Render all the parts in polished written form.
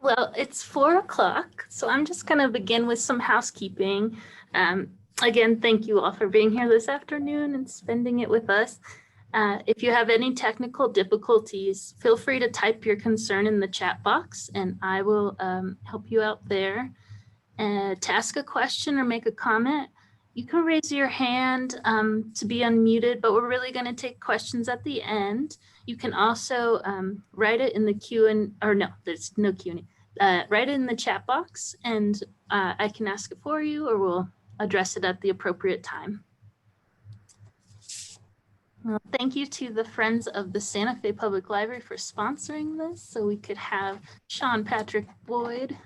Well, it's 4 o'clock, so I'm just going to begin with some housekeeping. Again, thank you all for being here this afternoon and spending it with us. If you have any technical difficulties, feel free to type your concern in the chat box and I will help you out there. To ask a question or make a comment, you can raise your hand to be unmuted, but we're really going to take questions at the end. You can also write it in the there's no Q&A. Write it in the chat box and I can ask it for you or we'll address it at the appropriate time. Well, thank you to the Friends of the Santa Fe Public Library for sponsoring this so we could have Shawn Patrick Boyd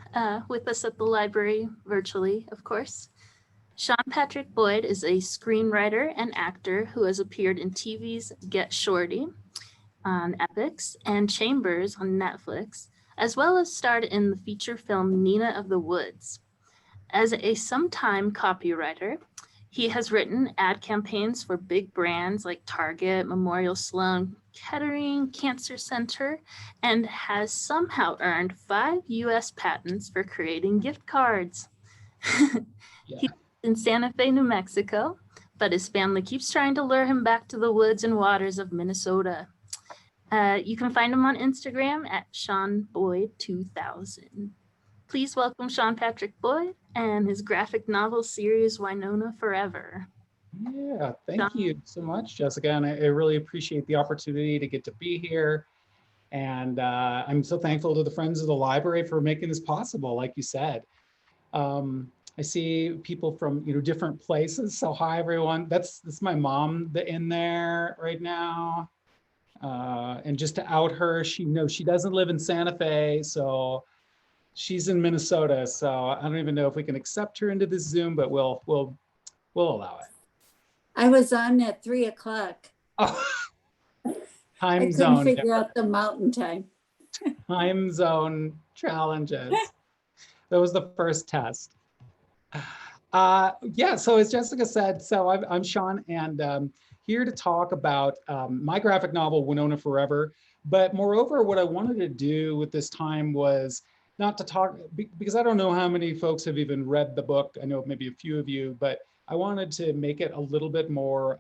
with us at the library virtually, of course. Shawn Patrick Boyd is a screenwriter and actor who has appeared in TV's Get Shorty on Epix and Chambers on Netflix, as well as starred in the feature film Nina of the Woods. As a sometime copywriter, he has written ad campaigns for big brands like Target, Memorial Sloan Kettering Cancer Center, and has somehow earned 5 US patents for creating gift cards. He's in Santa Fe, New Mexico, but his family keeps trying to lure him back to the woods and waters of Minnesota. You can find him on Instagram at ShawnBoyd2000. Please welcome Shawn Patrick Boyd and his graphic novel series, Winona Forever. Yeah, thank you so much, Jessica. And I really appreciate the opportunity to get to be here. And I'm so thankful to the Friends of the Library for making this possible, like you said. I see people from different places. So hi, everyone. That's my mom in there right now. And just to out her, she doesn't live in Santa Fe, so she's in Minnesota. So I don't even know if we can accept her into this Zoom, but we'll allow it. I was on at 3 o'clock. Oh, I couldn't figure out the mountain time. Time zone challenges. That was the first test. Yeah, so as Jessica said, so I'm Shawn and here to talk about my graphic novel, Winona Forever. But moreover, what I wanted to do with this time was not to talk, because I don't know how many folks have even read the book. I know maybe a few of you, but I wanted to make it a little bit more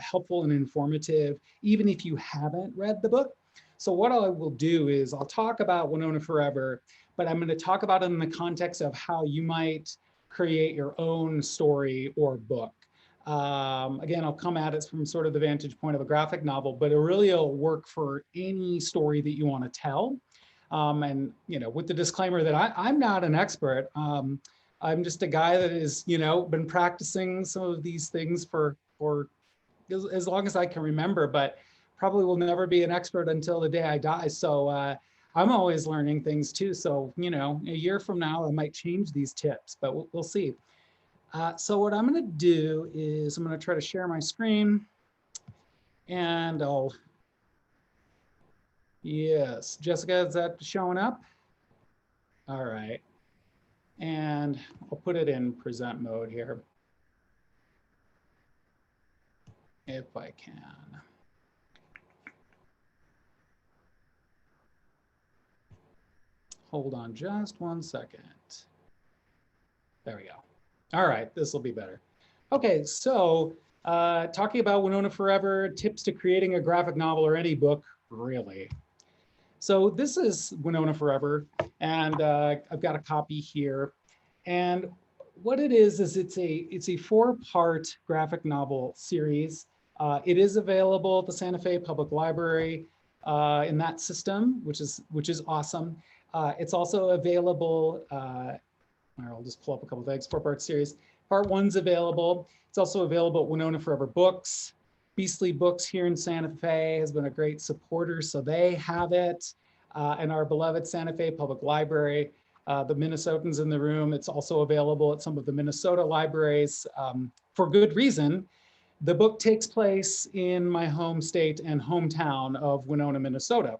helpful and informative, even if you haven't read the book. So what I will do is I'll talk about Winona Forever, but I'm going to talk about it in the context of how you might create your own story or book. Again, I'll come at it from sort of the vantage point of a graphic novel, but it really will work for any story that you want to tell. And with the disclaimer that I'm not an expert. I'm just a guy that has been practicing some of these things for as long as I can remember, but probably will never be an expert until the day I die. So I'm always learning things too. So a year from now I might change these tips, but we'll see. So what I'm going to do is I'm going to try to share my screen, and yes, Jessica, is that showing up? All right. And I'll put it in present mode here, if I can. Hold on just 1 second. There we go. All right, this will be better. Okay, so talking about Winona Forever, tips to creating a graphic novel or any book, really. So this is Winona Forever, and I've got a copy here. And what it is it's a 4-part graphic novel series. It is available at the Santa Fe Public Library in that system, which is awesome. It's also available. I'll just pull up a couple of things. 4-part series. Part 1's available. It's also available at Winona Forever Books. Beastly Books here in Santa Fe has been a great supporter, so they have it. And our beloved Santa Fe Public Library, the Minnesotans in the room, it's also available at some of the Minnesota libraries for good reason. The book takes place in my home state and hometown of Winona, Minnesota.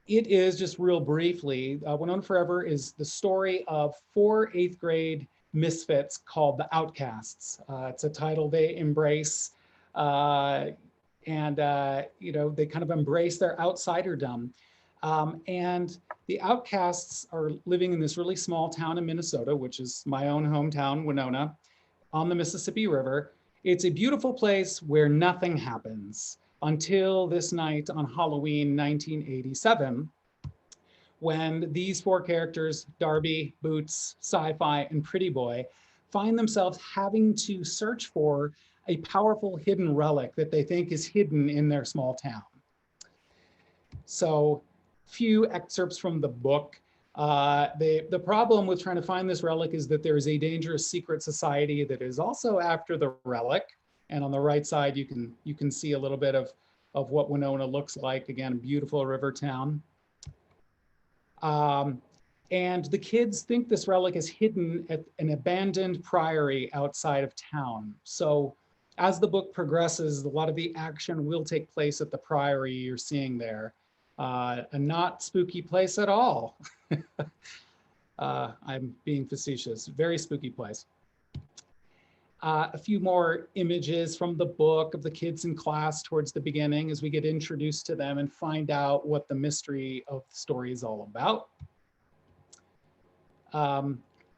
It is, just real briefly, Winona Forever is the story of 4 8th grade misfits called the Outcasts. It's a title they embrace, and they kind of embrace their outsiderdom. And the Outcasts are living in this really small town in Minnesota, which is my own hometown, Winona, on the Mississippi River. It's a beautiful place where nothing happens until this night on Halloween 1987, when these four characters, Darby, Boots, Sci-Fi, and Pretty Boy, find themselves having to search for a powerful hidden relic that they think is hidden in their small town. So, few excerpts from the book. The problem with trying to find this relic is that there is a dangerous secret society that is also after the relic. And on the right side, you can see a little bit of what Winona looks like. Again, a beautiful river town. And the kids think this relic is hidden at an abandoned priory outside of town. So as the book progresses, a lot of the action will take place at the priory you're seeing there. A not spooky place at all. I'm being facetious, very spooky place. A few more images from the book of the kids in class towards the beginning as we get introduced to them and find out what the mystery of the story is all about.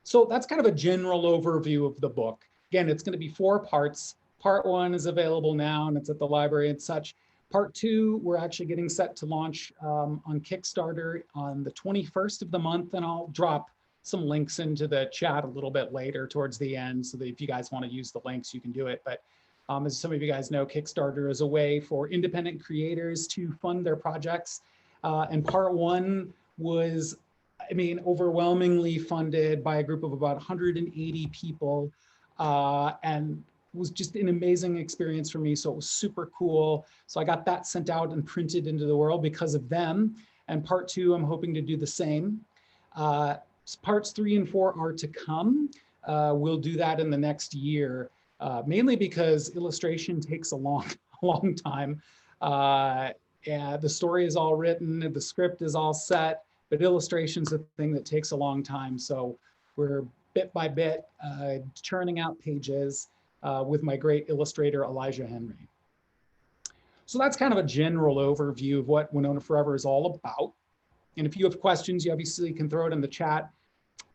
So that's kind of a general overview of the book. Again, it's going to be 4 parts. Part 1 is available now and it's at the library and such. Part 2, we're actually getting set to launch on Kickstarter on the 21st of the month, and I'll drop some links into the chat a little bit later towards the end so that if you guys want to use the links, you can do it. But as some of you guys know, Kickstarter is a way for independent creators to fund their projects. And part 1 was, I mean, overwhelmingly funded by a group of about 180 people, and was just an amazing experience for me. So it was super cool. So I got that sent out and printed into the world because of them. And part 2, I'm hoping to do the same. Parts 3 and 4 are to come. We'll do that in the next year, mainly because illustration takes a long time. And the story is all written, the script is all set, but illustration's a thing that takes a long time. So we're bit by bit churning out pages with my great illustrator, Elijah Henry. So that's kind of a general overview of what Winona Forever is all about. And if you have questions, you obviously can throw it in the chat.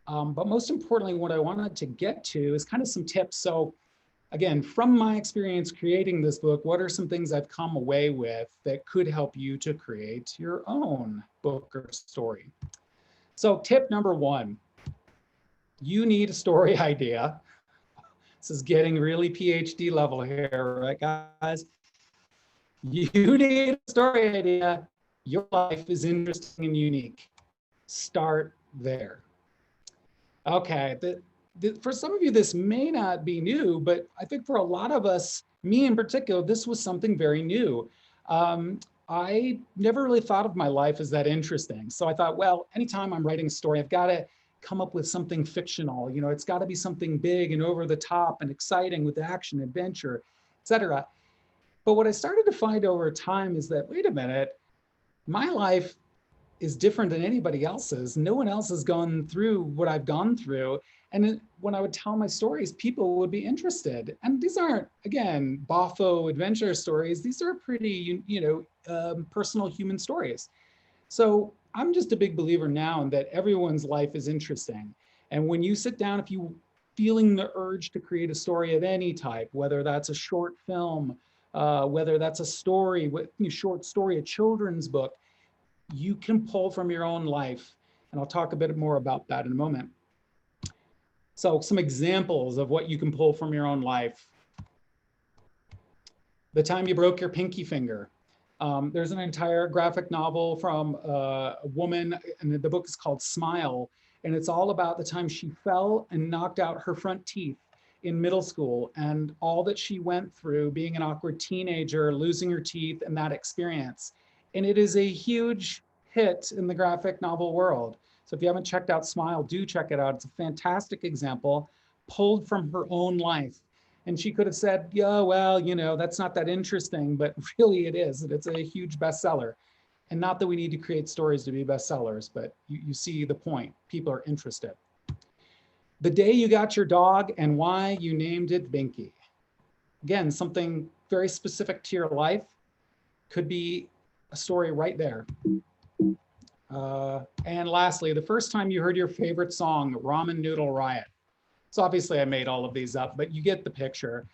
But most importantly, what I wanted to get to is kind of some tips. So again, from my experience creating this book, what are some things I've come away with that could help you to create your own book or story? So tip number 1, you need a story idea. This is getting really PhD level here, right, guys? You need a story idea. Your life is interesting and unique. Start there. Okay, for some of you, this may not be new, but I think for a lot of us, me in particular, this was something very new. I never really thought of my life as that interesting. So I thought, well, anytime I'm writing a story, I've got to come up with something fictional. You know, it's got to be something big and over the top and exciting with action, adventure, etc. But what I started to find over time is that, wait a minute, my life is different than anybody else's. No one else has gone through what I've gone through. And when I would tell my stories, people would be interested. And these aren't, again, boffo adventure stories. These are pretty, personal human stories. So I'm just a big believer now in that everyone's life is interesting. And when you sit down, if you feeling the urge to create a story of any type, whether that's a short film, whether that's a story, short story, a children's book, you can pull from your own life. And I'll talk a bit more about that in a moment. So some examples of what you can pull from your own life. The time you broke your pinky finger. There's an entire graphic novel from a woman, and the book is called Smile. And it's all about the time she fell and knocked out her front teeth in middle school and all that she went through being an awkward teenager, losing her teeth and that experience. And it is a huge hit in the graphic novel world. So if you haven't checked out Smile, do check it out. It's a fantastic example pulled from her own life. And she could have said, yeah, well, that's not that interesting, but really it is. It's a huge bestseller. And not that we need to create stories to be bestsellers, but you see the point. People are interested. The day you got your dog and why you named it Binky. Again, something very specific to your life. Could be a story right there. And lastly, the first time you heard your favorite song, Ramen Noodle Riot. So obviously I made all of these up, but you get the picture.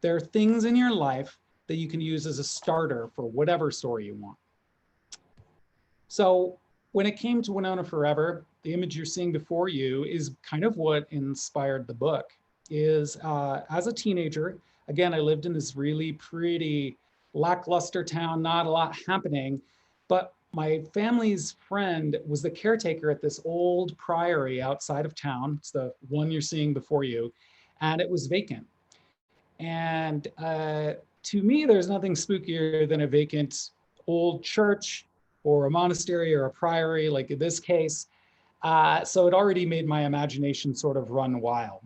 There are things in your life that you can use as a starter for whatever story you want. So when it came to Winona Forever, the image you're seeing before you is kind of what inspired the book. Is as a teenager, again, I lived in this really pretty lackluster town, not a lot happening, but my family's friend was the caretaker at this old priory outside of town. It's the one you're seeing before you, and it was vacant. And to me, there's nothing spookier than a vacant old church or a monastery or a priory, like in this case. So it already made my imagination sort of run wild.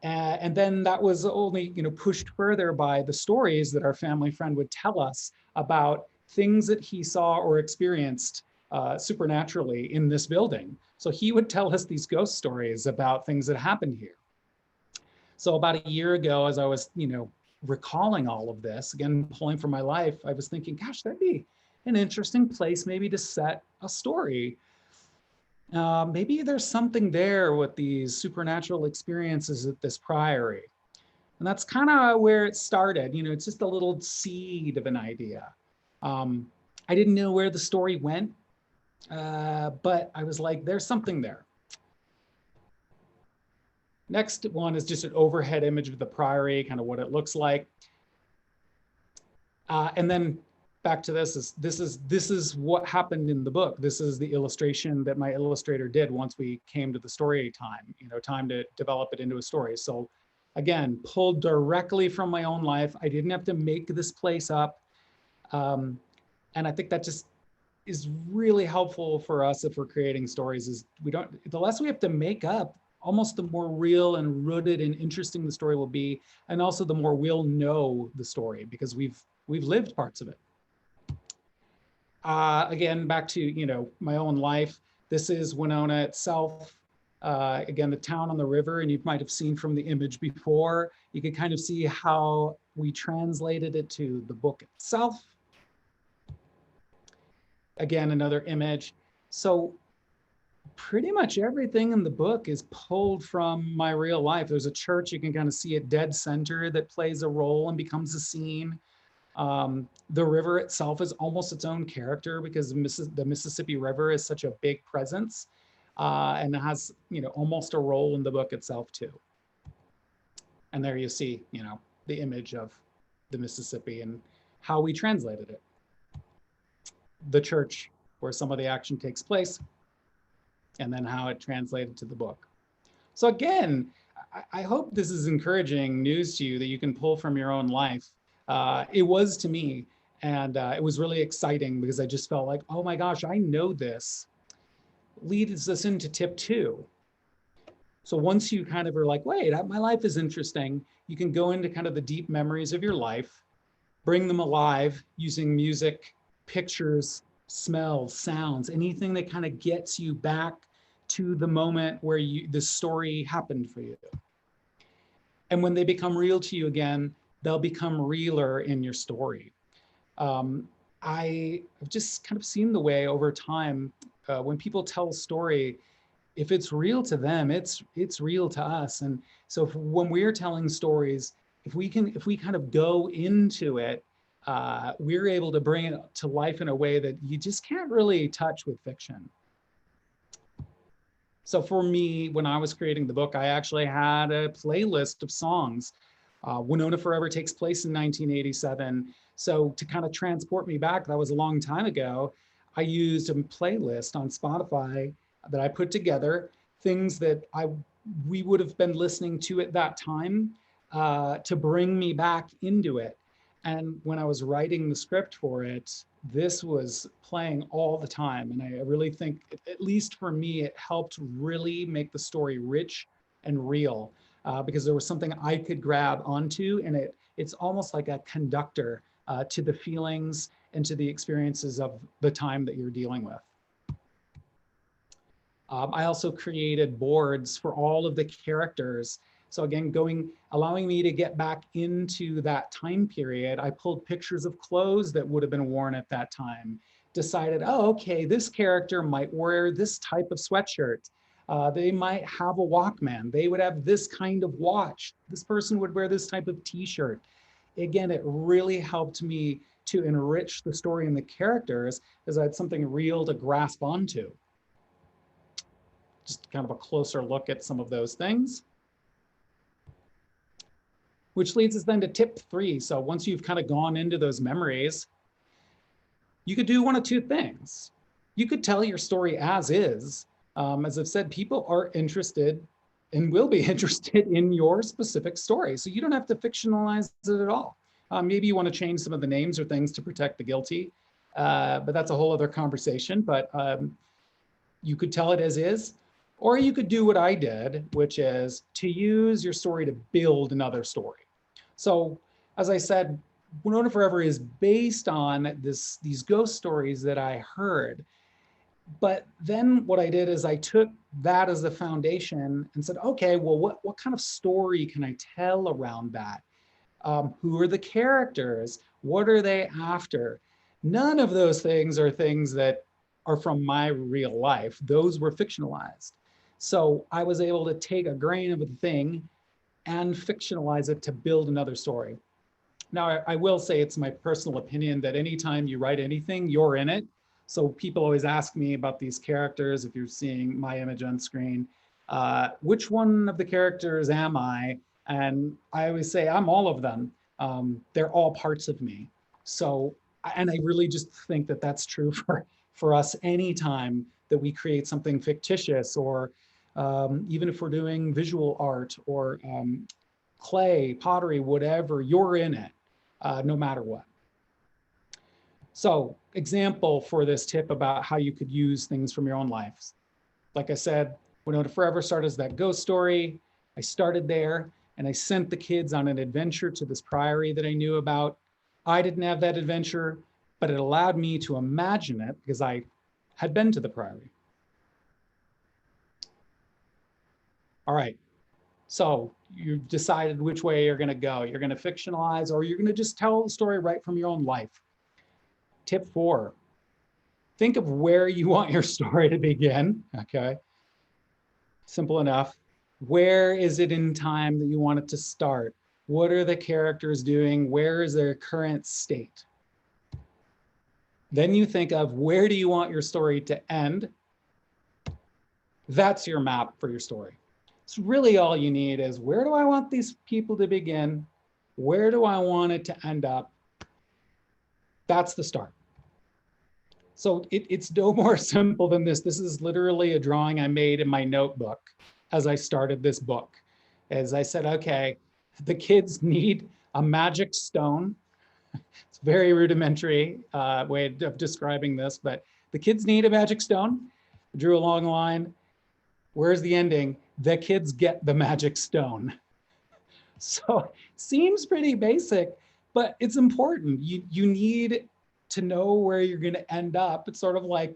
And then that was only, pushed further by the stories that our family friend would tell us about things that he saw or experienced supernaturally in this building. So he would tell us these ghost stories about things that happened here. So about a year ago, as I was, recalling all of this, again, pulling from my life, I was thinking, gosh, that'd be an interesting place maybe to set a story. Maybe there's something there with these supernatural experiences at this priory. And that's kind of where it started. It's just a little seed of an idea. I didn't know where the story went, but I was like, there's something there. Next one is just an overhead image of the priory, kind of what it looks like. And then back to this is what happened in the book. This is the illustration that my illustrator did once we came to the story time, time to develop it into a story. So again, pulled directly from my own life. I didn't have to make this place up. And I think that just is really helpful for us if we're creating stories, is the less we have to make up, almost the more real and rooted and interesting the story will be. And also the more we'll know the story because we've lived parts of it. Again, back to, my own life. This is Winona itself. Again, the town on the river, and you might have seen from the image before, you could kind of see how we translated it to the book itself. Again, another image. So pretty much everything in the book is pulled from my real life. There's a church, you can kind of see it dead center, that plays a role and becomes a scene. The river itself is almost its own character because the Mississippi River is such a big presence, and it has, almost a role in the book itself too. And there you see, the image of the Mississippi and how we translated it. The church where some of the action takes place, and then how it translated to the book. So again, I hope this is encouraging news to you that you can pull from your own life. It was to me, and it was really exciting because I just felt like, oh my gosh, I know this. Leads us into tip 2. So once you kind of are like, wait, my life is interesting, you can go into kind of the deep memories of your life, bring them alive using music, pictures, smells, sounds, anything that kind of gets you back to the moment where the story happened for you. And when they become real to you again, they'll become realer in your story. I've just kind of seen the way over time, when people tell a story, if it's real to them, it's real to us. And so when we're telling stories, if we kind of go into it, we're able to bring it to life in a way that you just can't really touch with fiction. So for me, when I was creating the book, I actually had a playlist of songs. Winona Forever takes place in 1987. So to kind of transport me back, that was a long time ago, I used a playlist on Spotify that I put together, things that we would have been listening to at that time, to bring me back into it. And when I was writing the script for it, this was playing all the time. And I really think, at least for me, it helped really make the story rich and real, because there was something I could grab onto, and it's almost like a conductor to the feelings and to the experiences of the time that you're dealing with. I also created boards for all of the characters So again, allowing me to get back into that time period, I pulled pictures of clothes that would have been worn at that time, decided, oh, okay, this character might wear this type of sweatshirt. They might have a Walkman. They would have this kind of watch. This person would wear this type of t-shirt. Again, it really helped me to enrich the story and the characters as I had something real to grasp onto. Just kind of a closer look at some of those things. Which leads us then to tip 3. So once you've kind of gone into those memories, you could do one of two things. You could tell your story as is. As I've said, people are interested and will be interested in your specific story. So you don't have to fictionalize it at all. Maybe you want to change some of the names or things to protect the guilty, but that's a whole other conversation. But you could tell it as is, or you could do what I did, which is to use your story to build another story. So as I said, Winona Forever is based on these ghost stories that I heard. But then what I did is I took that as the foundation and said, okay, well, what kind of story can I tell around that? Who are the characters? What are they after? None of those things are things that are from my real life. Those were fictionalized. So I was able to take a grain of a thing and fictionalize it to build another story. Now, I will say it's my personal opinion that anytime you write anything, you're in it. So people always ask me about these characters, if you're seeing my image on screen, which one of the characters am I? And I always say, I'm all of them. They're all parts of me. So, and I really just think that that's true for us anytime that we create something fictitious, or even if we're doing visual art or clay, pottery, whatever, you're in it, no matter what. So example for this tip about how you could use things from your own lives. Like I said, Winona Forever started as that ghost story. I started there and I sent the kids on an adventure to this priory that I knew about. I didn't have that adventure, but it allowed me to imagine it because I had been to the priory. All right, so you've decided which way you're gonna go. You're gonna fictionalize, or you're gonna just tell the story right from your own life. Tip 4, think of where you want your story to begin, okay? Simple enough. Where is it in time that you want it to start? What are the characters doing? Where is their current state? Then you think of where do you want your story to end? That's your map for your story. It's really all you need is where do I want these people to begin? Where do I want it to end up? That's the start. So it's no more simple than this. This is literally a drawing I made in my notebook as I started this book. As I said, okay, the kids need a magic stone. It's a very rudimentary way of describing this, but the kids need a magic stone. I drew a long line. Where's the ending? The kids get the magic stone. So it seems pretty basic, but it's important. You need to know where you're going to end up. It's sort of like,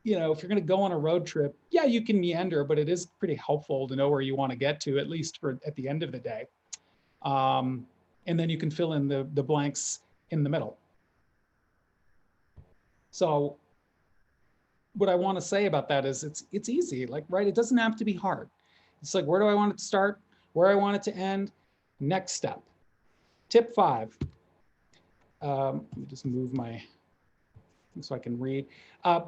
you know, if you're going to go on a road trip, yeah, you can meander, but it is pretty helpful to know where you want to get to, at least for at the end of the day. And then you can fill in the blanks in the middle. So what I want to say about that is it's easy, like, right? It doesn't have to be hard. It's like, where do I want it to start? Where I want it to end? Next step. Tip 5. Let me just move my, so I can read.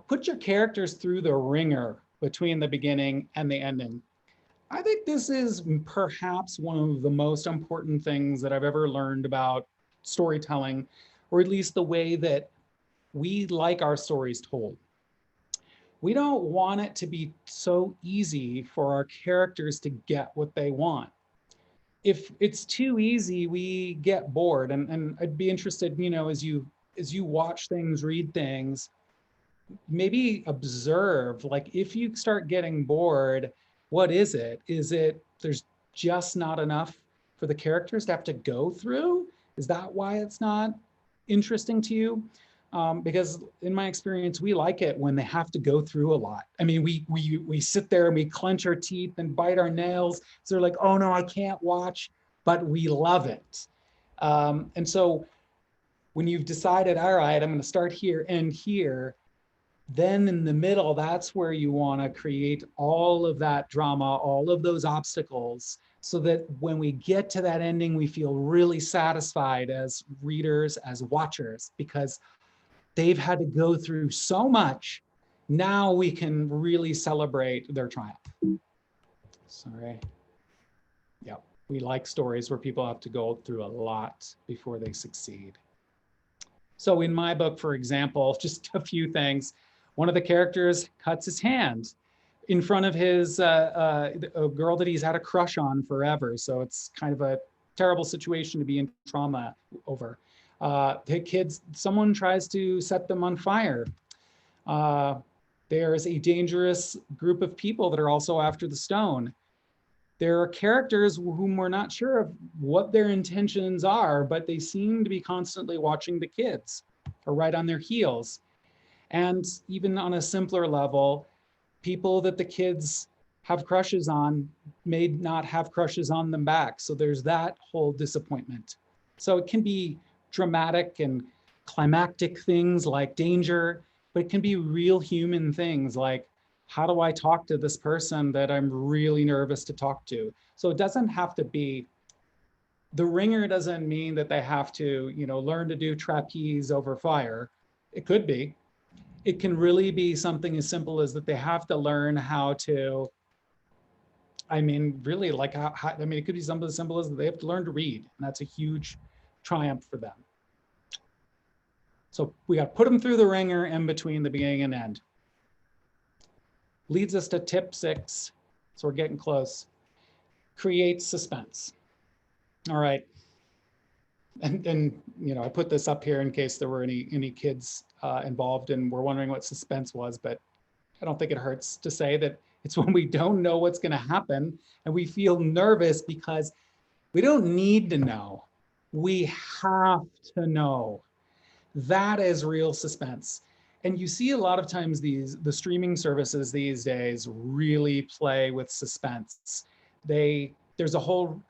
Put your characters through the ringer between the beginning and the ending. I think this is perhaps one of the most important things that I've ever learned about storytelling, or at least the way that we like our stories told. We don't want it to be so easy for our characters to get what they want. If it's too easy, we get bored. And I'd be interested, you know, as you watch things, read things, maybe observe, like if you start getting bored, what is it? Is it there's just not enough for the characters to have to go through? Is that why it's not interesting to you? because in my experience, we like it when they have to go through a lot. I mean, we sit there and we clench our teeth and bite our nails. So they're like, oh no, I can't watch, but we love it. And so when you've decided, all right, I'm going to start here, end here, then in the middle, that's where you want to create all of that drama, all of those obstacles, so that when we get to that ending, we feel really satisfied as readers, as watchers, because they've had to go through so much. Now we can really celebrate their triumph. Sorry. Yeah, we like stories where people have to go through a lot before they succeed. So in my book, for example, just a few things. One of the characters cuts his hand in front of his a girl that he's had a crush on forever. So it's kind of a terrible situation to be in trauma over. The kids, someone tries to set them on fire. There's a dangerous group of people that are also after the stone. There are characters whom we're not sure of what their intentions are, but they seem to be constantly watching the kids or right on their heels. And even on a simpler level, people that the kids have crushes on may not have crushes on them back. So there's that whole disappointment. So it can be dramatic and climactic things like danger, but it can be real human things like, how do I talk to this person that I'm really nervous to talk to? So it doesn't have to be, the ringer doesn't mean that they have to, learn to do trapeze over fire. It could be. It can really be something as simple as that they have to learn how to, really like, it could be something as simple as that they have to learn to read. And that's a huge triumph for them. So we got to put them through the ringer in between the beginning and end. Leads us to tip 6. So we're getting close. Create suspense. All right. And I put this up here in case there were any kids involved and were wondering what suspense was, but I don't think it hurts to say that it's when we don't know what's going to happen and we feel nervous because we don't need to know. We have to know. That is real suspense. And you see a lot of times the streaming services these days really play with suspense. There's a whole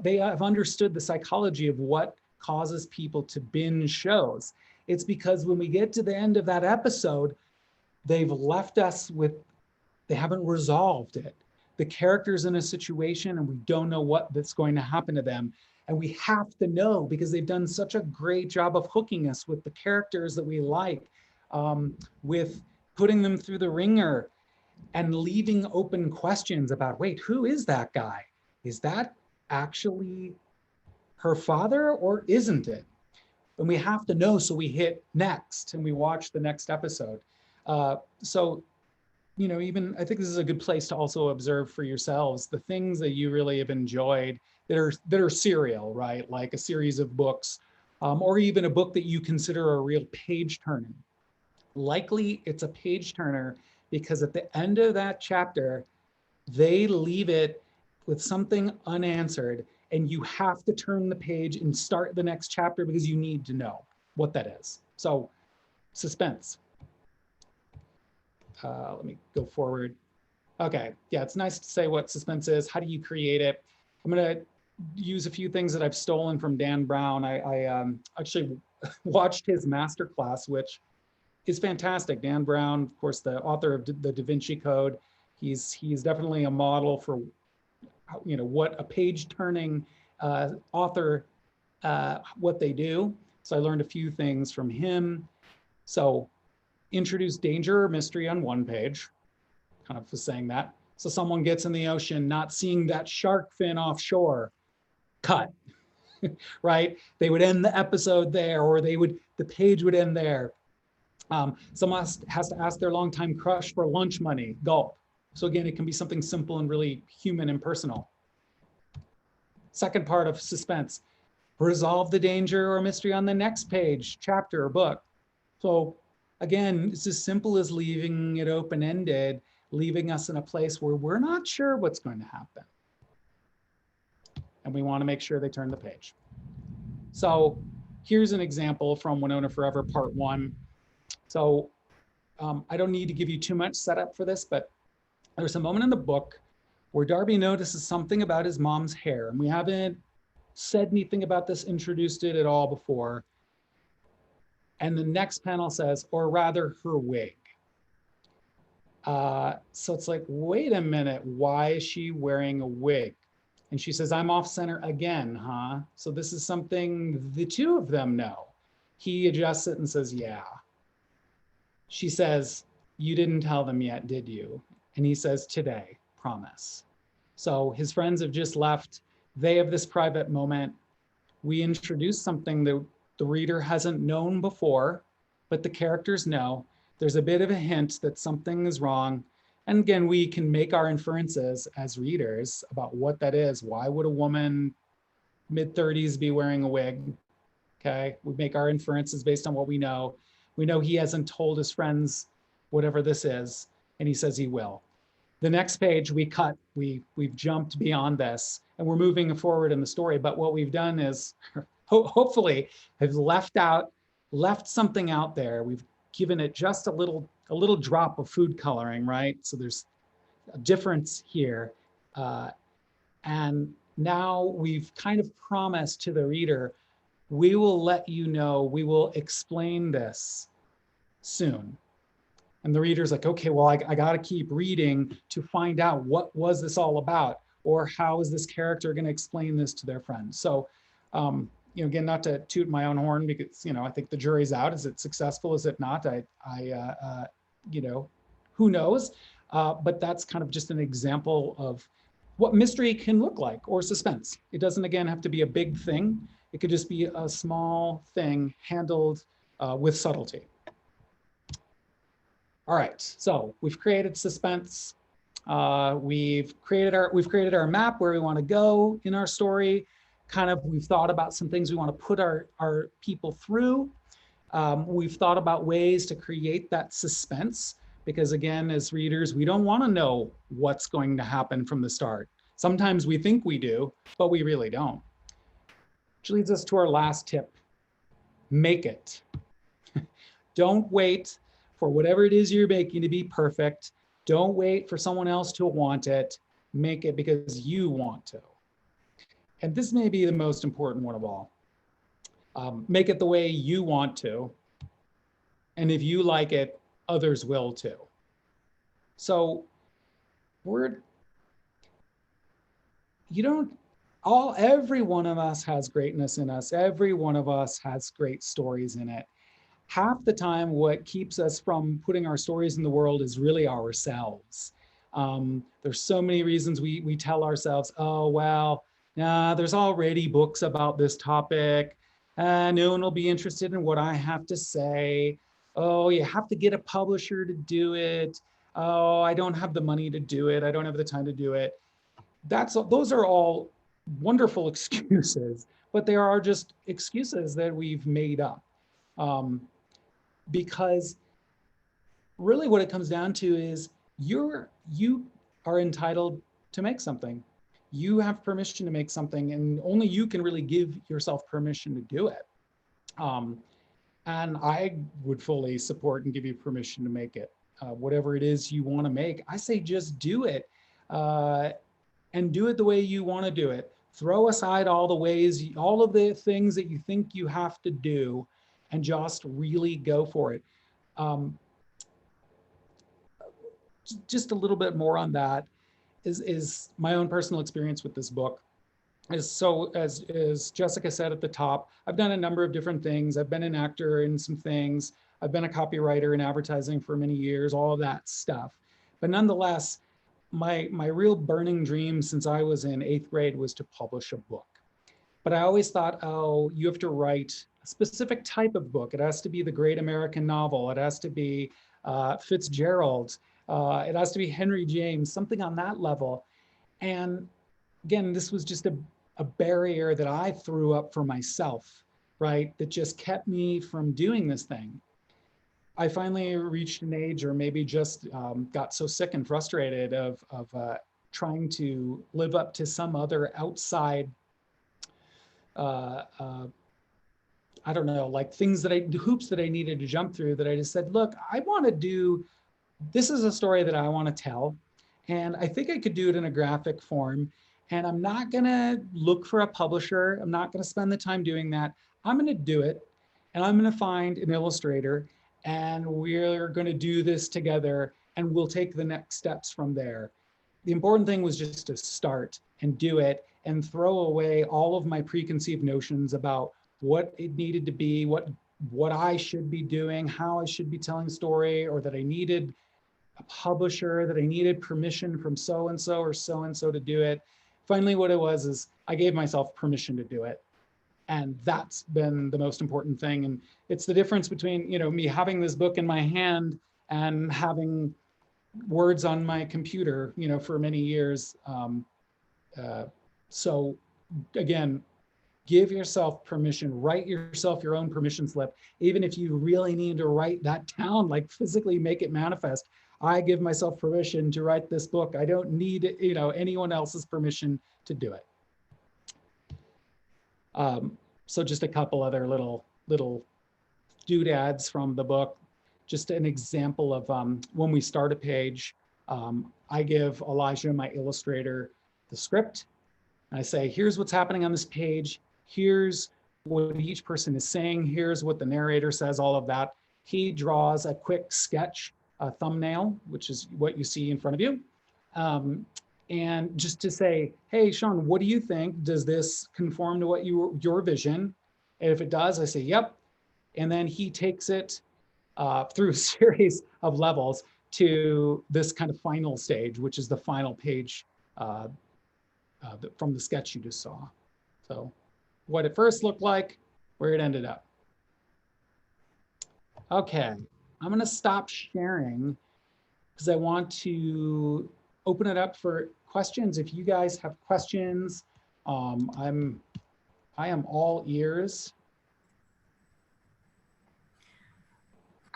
they have understood the psychology of what causes people to binge shows. It's because when we get to the end of that episode, they've left us with, they haven't resolved it. The character's in a situation and we don't know that's going to happen to them. And we have to know because they've done such a great job of hooking us with the characters that we like, with putting them through the ringer and leaving open questions about, wait, who is that guy? Is that actually her father or isn't it? And we have to know, so we hit next and we watch the next episode. Even I think this is a good place to also observe for yourselves the things that you really have enjoyed that are serial, right? Like a series of books, or even a book that you consider a real page turner. Likely it's a page turner because at the end of that chapter, they leave it with something unanswered and you have to turn the page and start the next chapter because you need to know what that is. So suspense. Let me go forward. Okay, yeah, it's nice to say what suspense is. How do you create it? I'm gonna use a few things that I've stolen from Dan Brown. I actually watched his masterclass, which is fantastic. Dan Brown, of course, the author of the Da Vinci Code. He's definitely a model for what a page turning author, what they do. So I learned a few things from him. So introduce danger or mystery on one page, kind of was saying that. So someone gets in the ocean, not seeing that shark fin offshore, cut, right? They would end the episode there, or the page would end there. Someone has to ask their longtime crush for lunch money, gulp. So again, it can be something simple and really human and personal. Second part of suspense, resolve the danger or mystery on the next page, chapter, or book. So again, it's as simple as leaving it open-ended, leaving us in a place where we're not sure what's going to happen. And we want to make sure they turn the page. So here's an example from Winona Forever Part 1. So I don't need to give you too much setup for this, but there's a moment in the book where Darby notices something about his mom's hair, and we haven't said anything about this, introduced it at all before. And the next panel says, or rather her wig. So it's like, wait a minute, why is she wearing a wig? And she says, I'm off center again, huh? So this is something the two of them know. He adjusts it and says, yeah. She says, you didn't tell them yet, did you? And he says, today, promise. So his friends have just left. They have this private moment. We introduce something that the reader hasn't known before, but the characters know. There's a bit of a hint that something is wrong. And again, we can make our inferences as readers about what that is. Why would a woman mid-30s be wearing a wig? Okay, we make our inferences based on what we know. We know he hasn't told his friends whatever this is, and he says he will. The next page we cut, we've jumped beyond this, and we're moving forward in the story. But what we've done is hopefully have left something out there. We've given it just a little drop of food coloring, right? So there's a difference here. And now we've kind of promised to the reader, we will let you know, we will explain this soon. And the reader's like, okay, well, I got to keep reading to find out what was this all about, or how is this character going to explain this to their friends. So, again, not to toot my own horn, because I think the jury's out. Is it successful? Is it not? Who knows? But that's kind of just an example of what mystery can look like, or suspense. It doesn't, again, have to be a big thing. It could just be a small thing handled with subtlety. All right, so we've created suspense. We've created our map where we want to go in our story. We've thought about some things we want to put our people through. We've thought about ways to create that suspense, because again, as readers, we don't want to know what's going to happen from the start. Sometimes we think we do, but we really don't. Which leads us to our last tip: make it. Don't wait for whatever it is you're making to be perfect. Don't wait for someone else to want it. Make it because you want to. And this may be the most important one of all. Make it the way you want to. And if you like it, others will too. So every one of us has greatness in us. Every one of us has great stories in it. Half the time, what keeps us from putting our stories in the world is really ourselves. There's so many reasons we tell ourselves, oh, well, nah, there's already books about this topic. No one will be interested in what I have to say. Oh, you have to get a publisher to do it. Oh, I don't have the money to do it. I don't have the time to do it. Those are all wonderful excuses, but they are just excuses that we've made up. Because really what it comes down to is you are entitled to make something. You have permission to make something, and only you can really give yourself permission to do it. And I would fully support and give you permission to make it. Whatever it is you want to make, I say just do it, and do it the way you want to do it. Throw aside all of the things that you think you have to do, and just really go for it. Just a little bit more on that is my own personal experience with this book. So as Jessica said at the top, I've done a number of different things. I've been an actor in some things. I've been a copywriter in advertising for many years, all of that stuff. But nonetheless, my real burning dream since I was in 8th grade was to publish a book. But I always thought, oh, you have to write a specific type of book. It has to be the great American novel. It has to be Fitzgerald. It has to be Henry James, something on that level. And again, this was just a barrier that I threw up for myself, right? That just kept me from doing this thing. I finally reached an age, or maybe just got so sick and frustrated of trying to live up to some other outside I don't know, like hoops that I needed to jump through, that I just said, look, this is a story that I want to tell. And I think I could do it in a graphic form. And I'm not going to look for a publisher. I'm not going to spend the time doing that. I'm going to do it. And I'm going to find an illustrator. And we're going to do this together. And we'll take the next steps from there. The important thing was just to start and do it and throw away all of my preconceived notions about what it needed to be, what I should be doing, how I should be telling story, or that I needed a publisher, that I needed permission from so-and-so or so-and-so to do it. Finally, what it was is I gave myself permission to do it. And that's been the most important thing. And it's the difference between, me having this book in my hand and having words on my computer, for many years. So again, give yourself permission, write yourself your own permission slip. Even if you really need to write that down, like physically make it manifest. I give myself permission to write this book. I don't need, anyone else's permission to do it. So just a couple other little doodads from the book. Just an example of when we start a page, I give Elijah, my illustrator, the script. And I say, here's what's happening on this page. Here's what each person is saying. Here's what the narrator says, all of that. He draws a quick sketch, a thumbnail, which is what you see in front of you. And just to say, hey, Shawn, what do you think? Does this conform to what your vision? And if it does, I say, yep. And then he takes it through a series of levels to this kind of final stage, which is the final page from the sketch you just saw. So what it first looked like, where it ended up. Okay, I'm gonna stop sharing because I want to open it up for questions. If you guys have questions, I am all ears.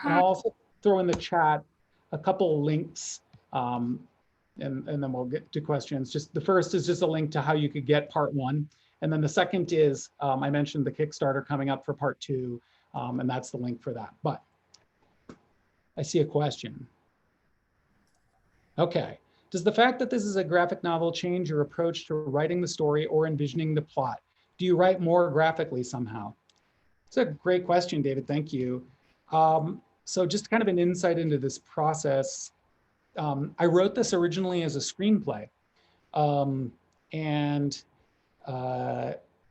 And I'll also throw in the chat a couple of links, and then we'll get to questions. Just the first is just a link to how you could get part 1. And then the second is, I mentioned the Kickstarter coming up for part 2, and that's the link for that. But I see a question. Okay, does the fact that this is a graphic novel change your approach to writing the story or envisioning the plot? Do you write more graphically somehow? It's a great question, David, thank you. So just kind of an insight into this process. I wrote this originally as a screenplay.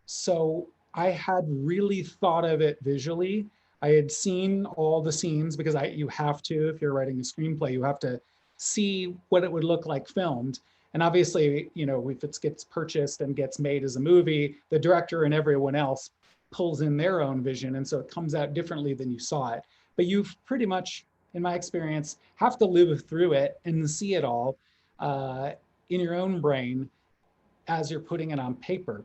So I had really thought of it visually. I had seen all the scenes because you have to, if you're writing a screenplay, you have to see what it would look like filmed. And obviously, if it gets purchased and gets made as a movie, the director and everyone else pulls in their own vision. And so it comes out differently than you saw it. But you've pretty much, in my experience, have to live through it and see it all in your own brain as you're putting it on paper.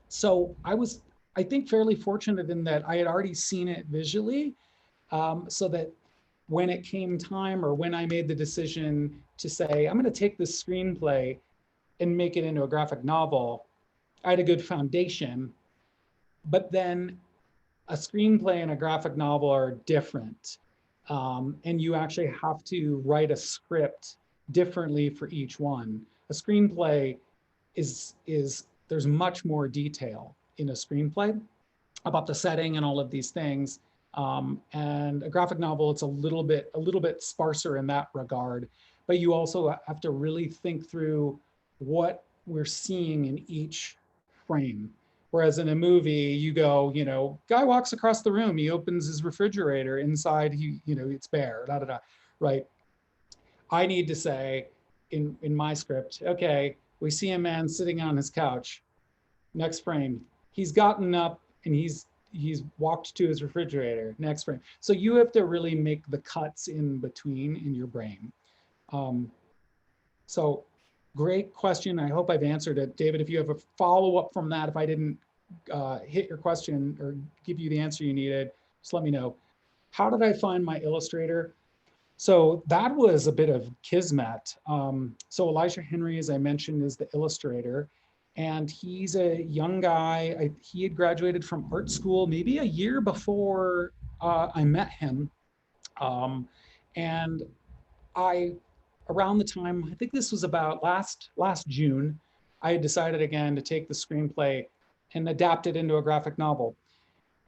So I think, fairly fortunate in that I had already seen it visually, so that when it came time or when I made the decision to say, I'm going to take this screenplay and make it into a graphic novel, I had a good foundation. But then a screenplay and a graphic novel are different. And you actually have to write a script differently for each one. A screenplay there's much more detail in a screenplay about the setting and all of these things. And a graphic novel, it's a little bit sparser in that regard, but you also have to really think through what we're seeing in each frame. Whereas in a movie, you go, guy walks across the room, he opens his refrigerator, inside it's bare, right? I need to say in my script, okay, we see a man sitting on his couch. Next frame, he's gotten up and he's walked to his refrigerator. Next frame. So you have to really make the cuts in between in your brain. So great question. I hope I've answered it. David, if you have a follow-up from that, if I didn't hit your question or give you the answer you needed, just let me know. How did I find my illustrator? So that was a bit of kismet. So Elijah Henry, as I mentioned, is the illustrator. And he's a young guy. He had graduated from art school maybe a year before I met him. Um, and I, around the time, I think this was about last June, I had decided again to take the screenplay and adapt it into a graphic novel.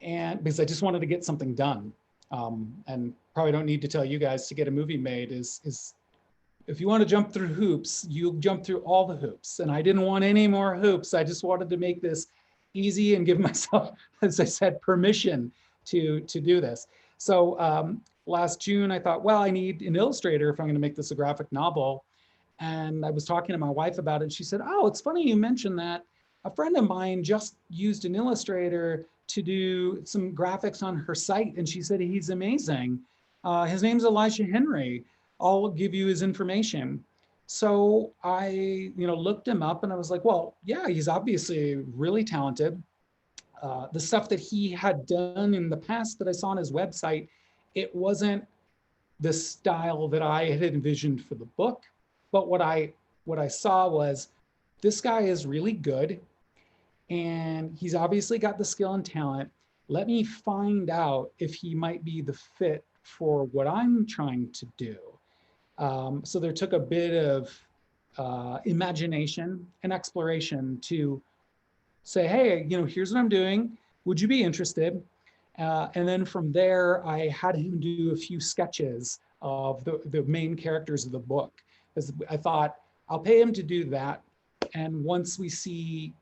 And because I just wanted to get something done. And probably don't need to tell you guys, to get a movie made is if you want to jump through hoops, you jump through all the hoops. And I didn't want any more hoops. I just wanted to make this easy and give myself, as I said, permission to do this. So last June, I thought, well, I need an illustrator if I'm going to make this a graphic novel. And I was talking to my wife about it. And she said, oh, it's funny you mentioned that. A friend of mine just used an illustrator to do some graphics on her site. And she said, he's amazing. His name's Elijah Henry. I'll give you his information. So I, looked him up and I was like, well, yeah, he's obviously really talented. The stuff that he had done in the past that I saw on his website, it wasn't the style that I had envisioned for the book. But what I saw was, this guy is really good and he's obviously got the skill and talent. Let me find out if he might be the fit for what I'm trying to do. So there took a bit of imagination and exploration to say, hey, here's what I'm doing. Would you be interested? And then from there, I had him do a few sketches of the main characters of the book. Because I thought, I'll pay him to do that. And once I see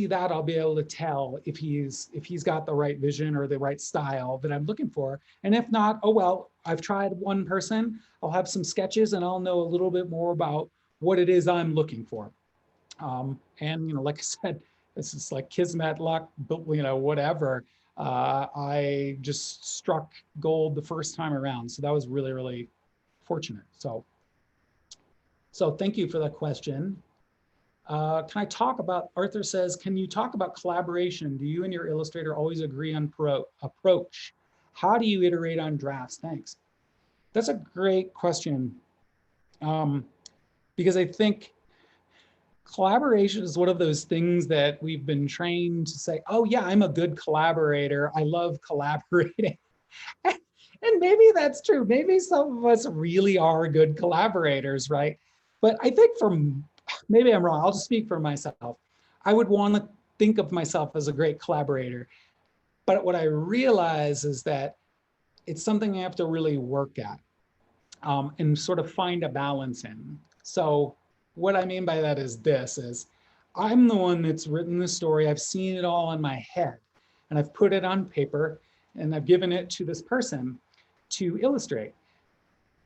that, I'll be able to tell if he's got the right vision or the right style that I'm looking for. And if not, oh well, I've tried one person. I'll have some sketches and I'll know a little bit more about what it is I'm looking for. And like I said, it's just like kismet, luck, but whatever. I just struck gold the first time around, so that was really, really fortunate. So thank you for that question. Can I talk about, Arthur says, can you talk about collaboration? Do you and your illustrator always agree on approach? How do you iterate on drafts? Thanks. That's a great question. Because I think collaboration is one of those things that we've been trained to say, oh yeah, I'm a good collaborator. I love collaborating. And maybe that's true. Maybe some of us really are good collaborators, right? But I think maybe I'm wrong. I'll just speak for myself. I would want to think of myself as a great collaborator. But what I realize is that it's something I have to really work at and sort of find a balance in. So what I mean by that is I'm the one that's written the story. I've seen it all in my head and I've put it on paper and I've given it to this person to illustrate.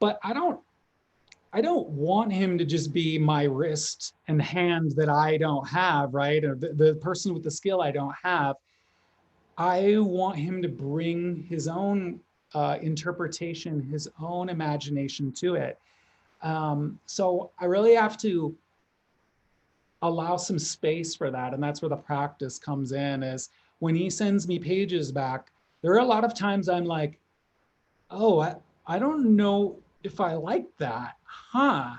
But I don't want him to just be my wrist and hand that I don't have, right? Or the person with the skill I don't have. I want him to bring his own interpretation, his own imagination to it. So I really have to allow some space for that. And that's where the practice comes in, is when he sends me pages back, there are a lot of times I'm like, oh, I don't know if I like that, huh?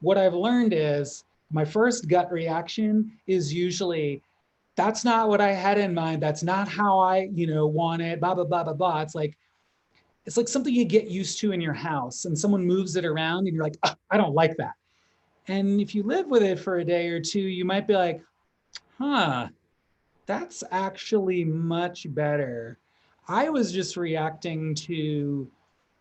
What I've learned is my first gut reaction is usually, that's not what I had in mind. That's not how I, want it, blah, blah, blah, blah, blah. It's like something you get used to in your house and someone moves it around and you're like, oh, I don't like that. And if you live with it for a day or two, you might be like, huh, that's actually much better. I was just reacting to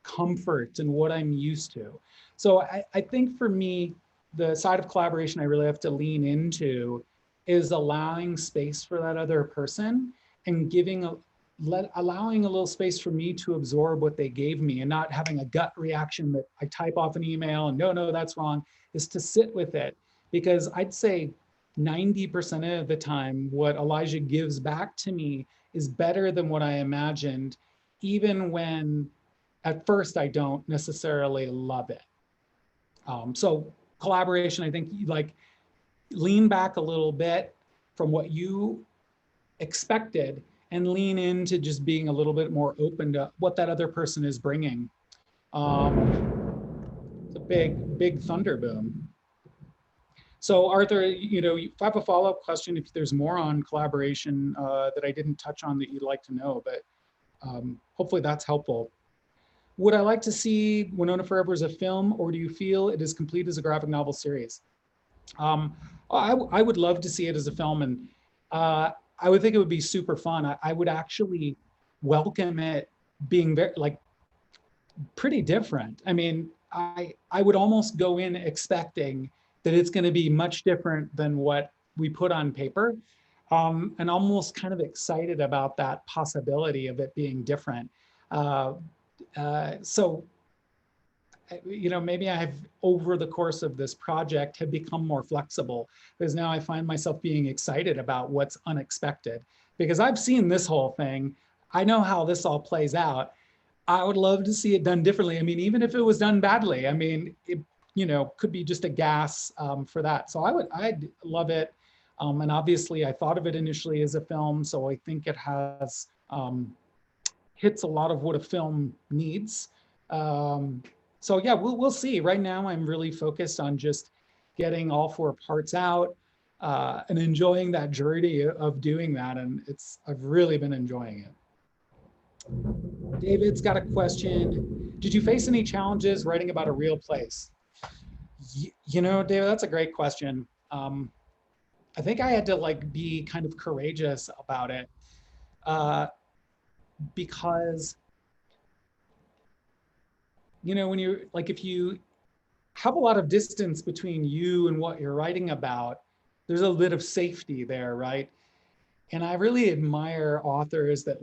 comfort and what I'm used to. So I think for me, the side of collaboration I really have to lean into is allowing space for that other person and allowing a little space for me to absorb what they gave me and not having a gut reaction that I type off an email and no, that's wrong, is to sit with it. Because I'd say 90% of the time, what Elijah gives back to me is better than what I imagined, even when at first I don't necessarily love it. So collaboration, I think, like, lean back a little bit from what you expected and lean into just being a little bit more open to what that other person is bringing. It's a big thunder boom. So Arthur, if I have a follow-up question, if there's more on collaboration that I didn't touch on that you'd like to know, but hopefully that's helpful. Would I like to see Winona Forever as a film, or do you feel it is complete as a graphic novel series? I would love to see it as a film, and I would think it would be super fun. I would actually welcome it being very, like, pretty different. I mean, I would almost go in expecting that it's going to be much different than what we put on paper, and almost kind of excited about that possibility of it being different. So, maybe I've, over the course of this project, have become more flexible, because now I find myself being excited about what's unexpected, because I've seen this whole thing. I know how this all plays out. I would love to see it done differently. I mean, even if it was done badly, I mean, it, could be just a gas for that. So I'd love it. And obviously I thought of it initially as a film. So I think it has, hits a lot of what a film needs. So yeah, we'll see. Right now I'm really focused on just getting all 4 parts out and enjoying that journey of doing that. And I've really been enjoying it. David's got a question. Did you face any challenges writing about a real place? David, that's a great question. I think I had to be kind of courageous about it because, when you're if you have a lot of distance between you and what you're writing about, there's a bit of safety there, right? And I really admire authors that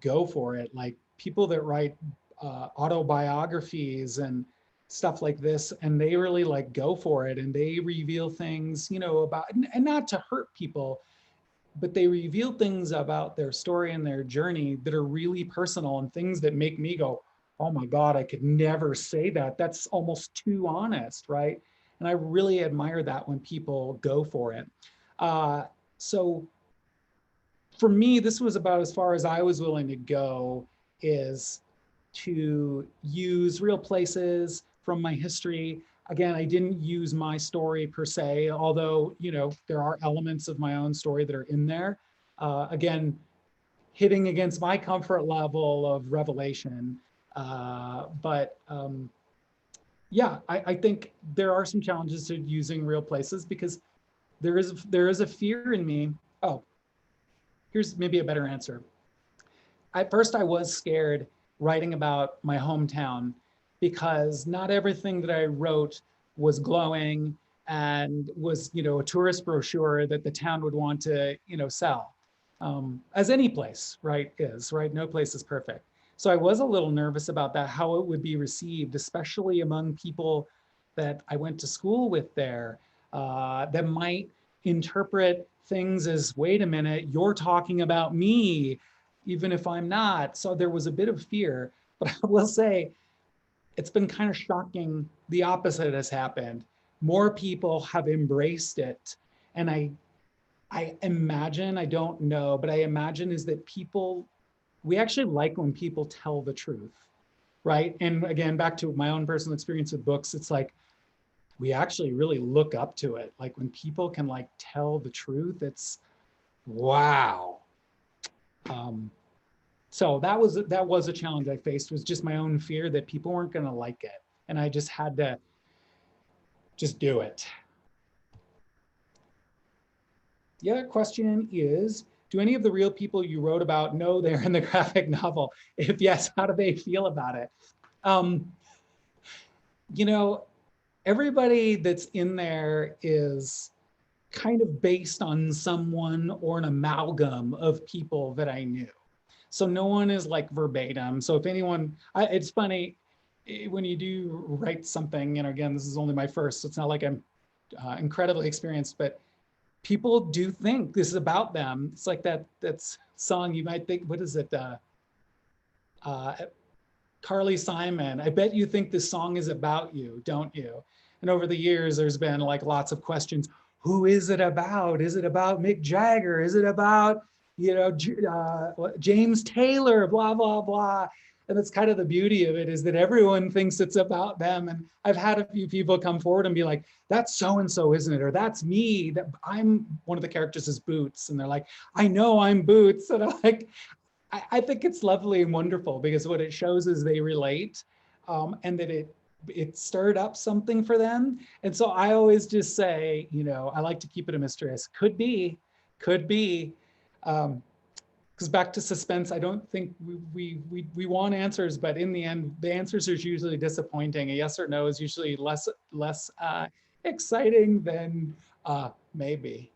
go for it, like people that write autobiographies and stuff like this, and they really go for it, and they reveal things, about, and not to hurt people, but they reveal things about their story and their journey that are really personal, and things that make me go, oh my God, I could never say that. That's almost too honest, right? And I really admire that when people go for it. So for me, this was about as far as I was willing to go, is to use real places from my history. Again, I didn't use my story per se, although, there are elements of my own story that are in there. Again, hitting against my comfort level of revelation. Yeah, I think there are some challenges to using real places, because there is a fear in me. Oh, here's maybe a better answer. At first, I was scared writing about my hometown, because not everything that I wrote was glowing and was, a tourist brochure that the town would want to, sell. As any place, right, is, right? No place is perfect. So I was a little nervous about that, how it would be received, especially among people that I went to school with there, that might interpret things as, wait a minute, you're talking about me, even if I'm not. So there was a bit of fear, but I will say it's been kind of shocking. The opposite has happened. More people have embraced it. And I imagine, I don't know, but I imagine is that we actually like when people tell the truth, right? And again, back to my own personal experience with books, it's we actually really look up to it. When people can tell the truth, it's wow. So that was a challenge I faced, was just my own fear that people weren't going to like it. And I just had to just do it. The other question is, do any of the real people you wrote about know they're in the graphic novel? If yes, how do they feel about it? Everybody that's in there is kind of based on someone or an amalgam of people that I knew. So no one is verbatim. So if anyone, it's funny, when you do write something, and again, this is only my first, so it's not like I'm incredibly experienced, but people do think this is about them. It's that song you might think, what is it? Carly Simon, I bet you think this song is about you, don't you? And over the years, there's been lots of questions. Who is it about? Is it about Mick Jagger? Is it about, James Taylor, blah, blah, blah. And that's kind of the beauty of it, is that everyone thinks it's about them. And I've had a few people come forward and be like, that's so-and-so, isn't it? Or that's me, that I'm one of the characters is Boots. And they're like, I know I'm Boots. And I'm like, I think it's lovely and wonderful, because what it shows is they relate, and that it stirred up something for them. And so I always just say, I like to keep it a mysterious. Could be. Because back to suspense, I don't think we want answers, but in the end, the answers are usually disappointing. A yes or no is usually less exciting than maybe.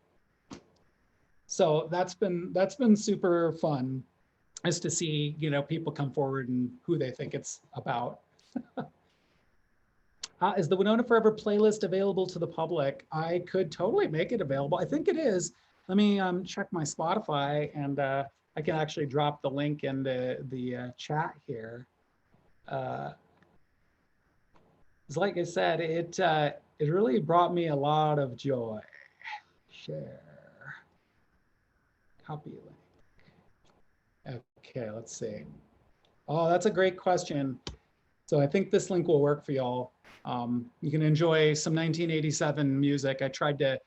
So that's been super fun, is to see people come forward and who they think it's about. Is the Winona Forever playlist available to the public? I could totally make it available. I think it is. Let me check my Spotify, and I can actually drop the link in the chat here. It's like I said, it really brought me a lot of joy. Share. Copy link. Okay, let's see. Oh, that's a great question. So I think this link will work for y'all. You can enjoy some 1987 music. I tried to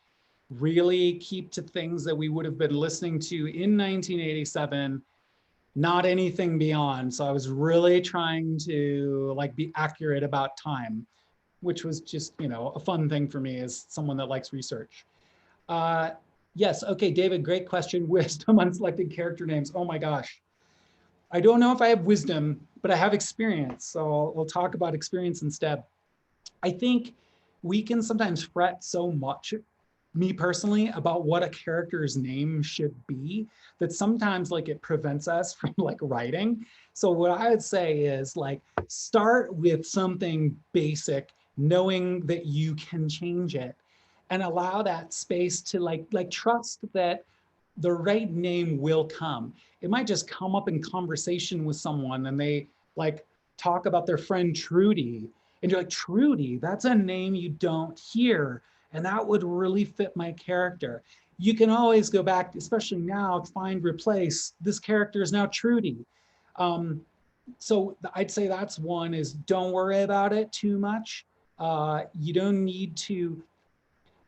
really keep to things that we would have been listening to in 1987, not anything beyond. So I was really trying to be accurate about time, which was just, a fun thing for me as someone that likes research. Yes, okay, David, great question. Wisdom on selected character names. Oh my gosh. I don't know if I have wisdom, but I have experience. So we'll talk about experience instead. I think we can sometimes fret so much, me personally, about what a character's name should be, that sometimes it prevents us from writing. So what I would say is start with something basic, knowing that you can change it, and allow that space to trust that the right name will come. It might just come up in conversation with someone and they talk about their friend Trudy, and you're like, Trudy, that's a name you don't hear, and that would really fit my character. You can always go back, especially now, find, replace. This character is now Trudy. So I'd say that's one, is don't worry about it too much. You don't need to.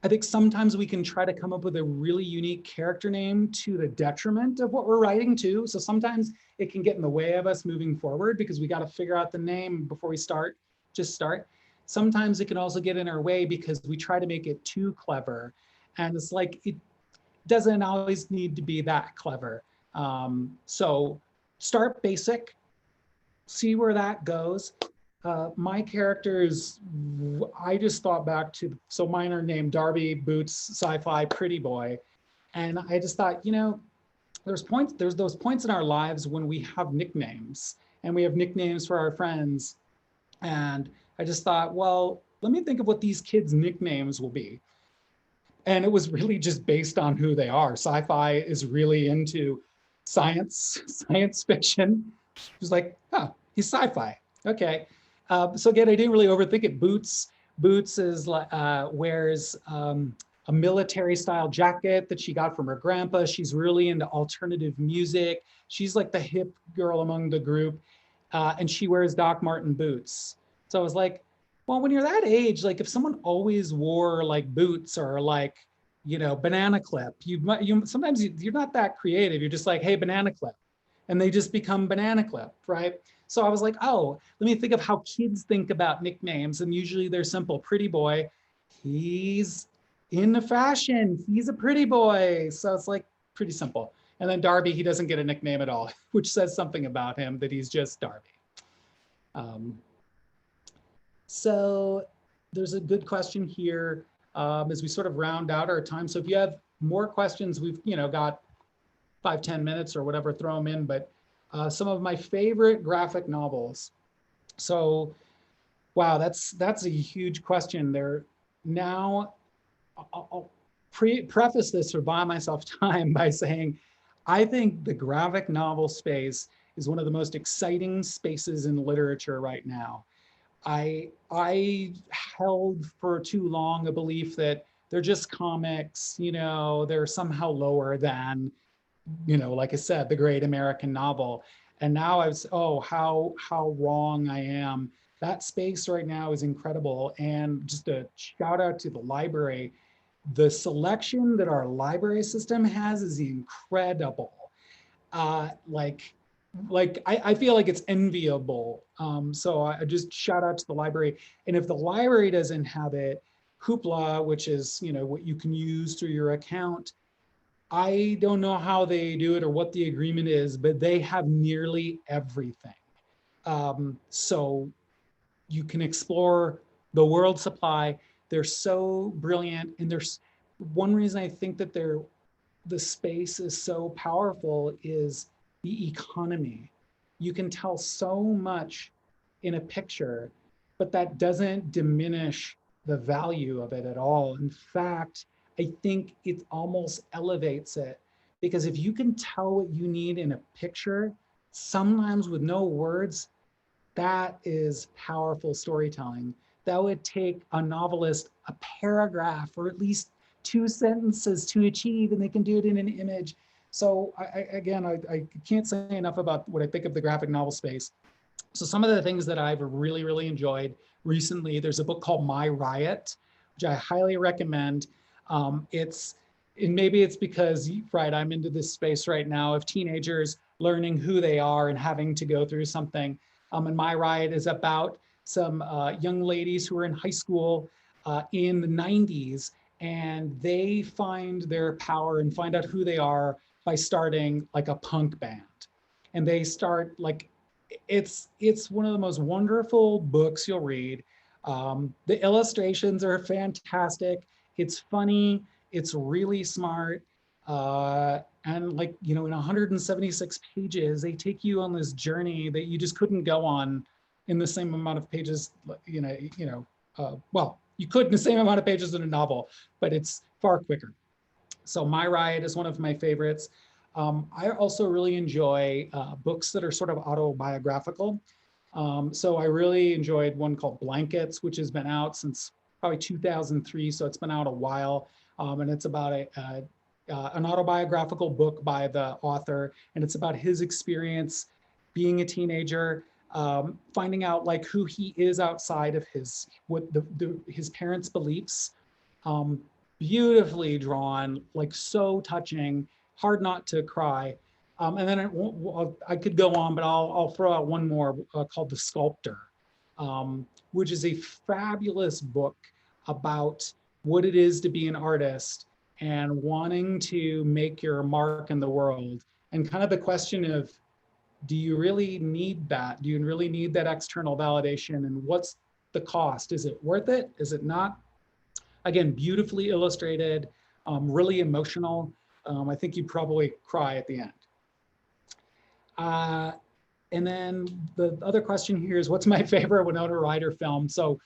I think sometimes we can try to come up with a really unique character name to the detriment of what we're writing too. So sometimes it can get in the way of us moving forward, because we got to figure out the name before we start. Sometimes it can also get in our way because we try to make it too clever. And it's it doesn't always need to be that clever. So start basic, see where that goes. My characters, I just thought back to, so mine are named Darby, Boots, Sci-Fi, Pretty Boy. And I just thought, there's those points in our lives when we have nicknames, and we have nicknames for our friends. And I just thought, well, let me think of what these kids' nicknames will be. And it was really just based on who they are. Sci-Fi is really into science fiction. It was like, oh, he's sci-fi. Okay. So again, I didn't really overthink it. Boots is wears a military style jacket that she got from her grandpa. She's really into alternative music. She's like the hip girl among the group. And she wears Doc Marten boots. So I was like, well, when you're that age, if someone always wore boots or banana clip, sometimes you're not that creative. You're just like, hey, banana clip. And they just become banana clip, right? So I was like, oh, let me think of how kids think about nicknames. And usually they're simple. Pretty Boy, he's into fashion. He's a pretty boy. So it's pretty simple. And then Darby, he doesn't get a nickname at all, which says something about him, that he's just Darby. So there's a good question here as we sort of round out our time. So if you have more questions, we've got 5-10 minutes or whatever, throw them in. But some of my favorite graphic novels. So, wow, that's a huge question there. Now, I'll preface this or buy myself time by saying, I think the graphic novel space is one of the most exciting spaces in literature right now. I held for too long a belief that they're just comics, they're somehow lower than, like I said, the great American novel. And now I was, oh, how wrong I am. That space right now is incredible. And just a shout out to the library. The selection that our library system has is incredible. Like I feel like it's enviable. So I just shout out to the library. And if the library doesn't have it, Hoopla, which is, you know, what you can use through your account, I don't know how they do it or what the agreement is, but they have nearly everything. So you can explore the world supply. They're so brilliant. And there's one reason I think that the space is so powerful is the economy. You can tell so much in a picture, but that doesn't diminish the value of it at all. In fact, I think it almost elevates it, because if you can tell what you need in a picture, sometimes with no words, that is powerful storytelling. That would take a novelist a paragraph or at least 2 sentences to achieve, and they can do it in an image. So I can't say enough about what I think of the graphic novel space. So some of the things that I've really, really enjoyed recently, there's a book called My Riot, which I highly recommend. And maybe it's because, right, I'm into this space right now of teenagers learning who they are and having to go through something. And My Riot is about some young ladies who are in high school in the 90s, and they find their power and find out who they are by starting like a punk band. And they start like, it's one of the most wonderful books you'll read. The illustrations are fantastic. It's funny. It's really smart. And like, you know, in 176 pages, they take you on this journey that you just couldn't go on in the same amount of pages, well, you could in the same amount of pages in a novel, but it's far quicker. So My Riot is one of my favorites. I also really enjoy books that are sort of autobiographical. So I really enjoyed one called Blankets, which has been out since probably 2003. So it's been out a while. And it's about an autobiographical book by the author. And it's about his experience being a teenager, finding out like who he is outside of his parents' beliefs. Beautifully drawn, like so touching, hard not to cry. And then I could go on, but I'll throw out one more called The Sculptor, which is a fabulous book about what it is to be an artist and wanting to make your mark in the world. And kind of the question of, do you really need that? Do you really need that external validation? And what's the cost? Is it worth it? Is it not? Again, beautifully illustrated, really emotional. I think you'd probably cry at the end. And then the other question here is, what's my favorite Winona Ryder film? So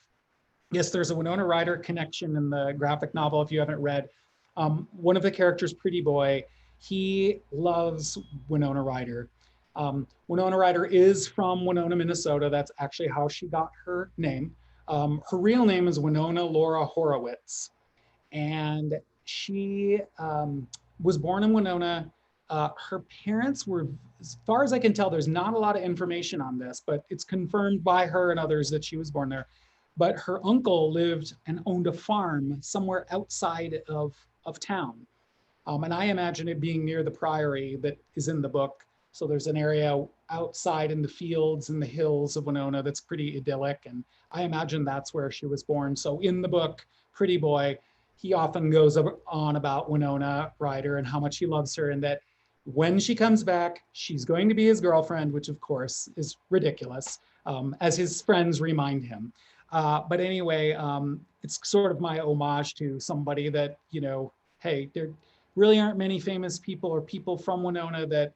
yes, there's a Winona Ryder connection in the graphic novel if you haven't read. One of the characters, Pretty Boy, he loves Winona Ryder. Winona Ryder is from Winona, Minnesota. That's actually how she got her name. Her real name is Winona Laura Horowitz. And she was born in Winona. Her parents were, as far as I can tell, there's not a lot of information on this, but it's confirmed by her and others that she was born there. But her uncle lived and owned a farm somewhere outside of town. And I imagine it being near the priory that is in the book. So there's an area outside in the fields and the hills of Winona that's pretty idyllic. And I imagine that's where she was born. So in the book, Pretty Boy, he often goes on about Winona Ryder and how much he loves her, and that when she comes back, she's going to be his girlfriend, which of course is ridiculous, as his friends remind him. But anyway, it's sort of my homage to somebody that, you know, hey, there really aren't many famous people or people from Winona that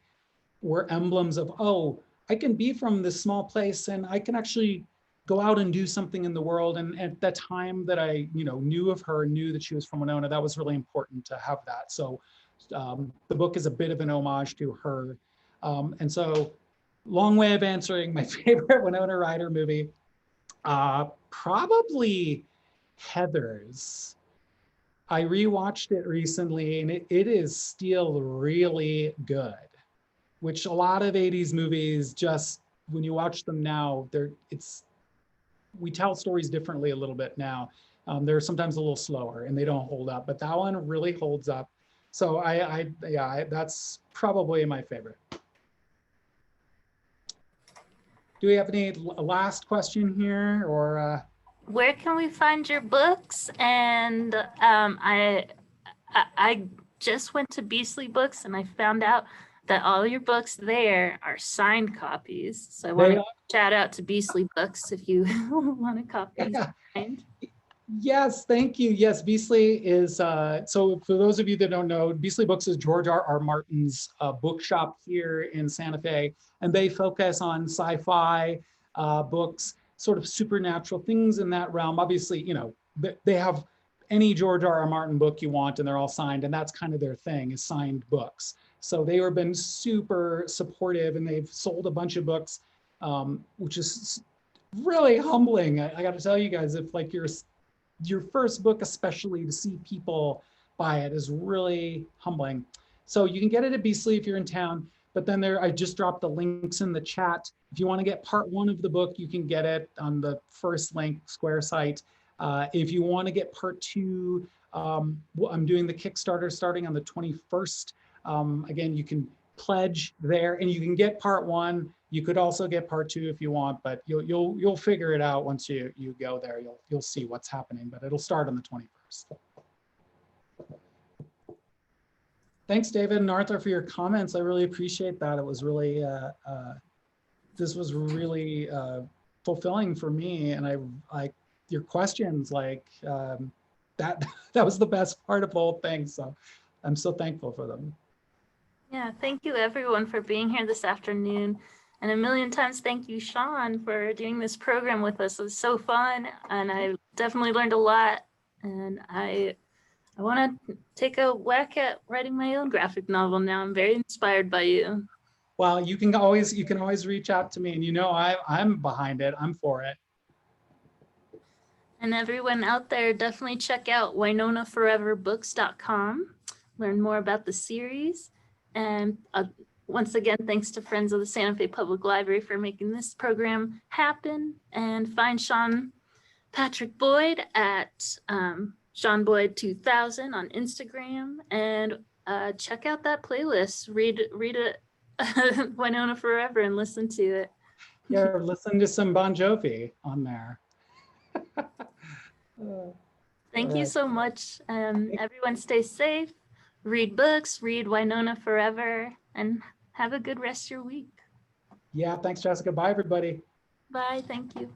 were emblems of, oh, I can be from this small place and I can actually go out and do something in the world. And at that time that I, you know, knew of her, knew that she was from Winona, that was really important to have that. So the book is a bit of an homage to her. And so, long way of answering my favorite Winona Ryder movie, probably Heathers. I rewatched it recently and it is still really good. which a lot of 80s movies just, when you watch them now, we tell stories differently a little bit now. They're sometimes a little slower and they don't hold up, but that one really holds up. So that's probably my favorite. Do we have any last question here, or? Where can we find your books? And I just went to Beastly Books and I found out that all your books there are signed copies. So I want to shout out to Beastly Books if you want a copy signed. Yes, thank you. Yes, Beastly is, so for those of you that don't know, Beastly Books is George R.R. Martin's bookshop here in Santa Fe, and they focus on sci-fi books, sort of supernatural things in that realm. Obviously, you know, they have any George R.R. Martin book you want, and they're all signed, and that's kind of their thing, is signed books. So they have been super supportive, and they've sold a bunch of books, which is really humbling. I got to tell you guys, if like your first book, especially, to see people buy it is really humbling. So you can get it at Beastly if you're in town, but then I just dropped the links in the chat. If you want to get part 1 of the book, you can get it on the first link, Square site. If you want to get part 2, I'm doing the Kickstarter starting on the 21st. Again, you can pledge there and you can get part 1. You could also get part 2 if you want, but you'll figure it out once you go there. You'll see what's happening, but it'll start on the 21st. Thanks, David and Arthur, for your comments. I really appreciate that. It was really, this was really fulfilling for me, and I like your questions. Like that was the best part of the whole thing. So I'm so thankful for them. Yeah, thank you everyone for being here this afternoon. And a million times thank you, Shawn, for doing this program with us. It was so fun, and I definitely learned a lot. And I want to take a whack at writing my own graphic novel now. I'm very inspired by you. Well, you can always reach out to me, and you know I'm behind it. I'm for it. And everyone out there, definitely check out winonaforeverbooks.com. Learn more about the series. And once again, thanks to Friends of the Santa Fe Public Library for making this program happen. And find Shawn Patrick Boyd at Shawn Boyd 2000 on Instagram. And check out that playlist. Read it, Winona Forever, and listen to it. Yeah, listen to some Bon Jovi on there. Thank you so much. Everyone stay safe. Read books, read Winona Forever, and have a good rest of your week. Yeah, thanks, Jessica. Bye, everybody. Bye, thank you.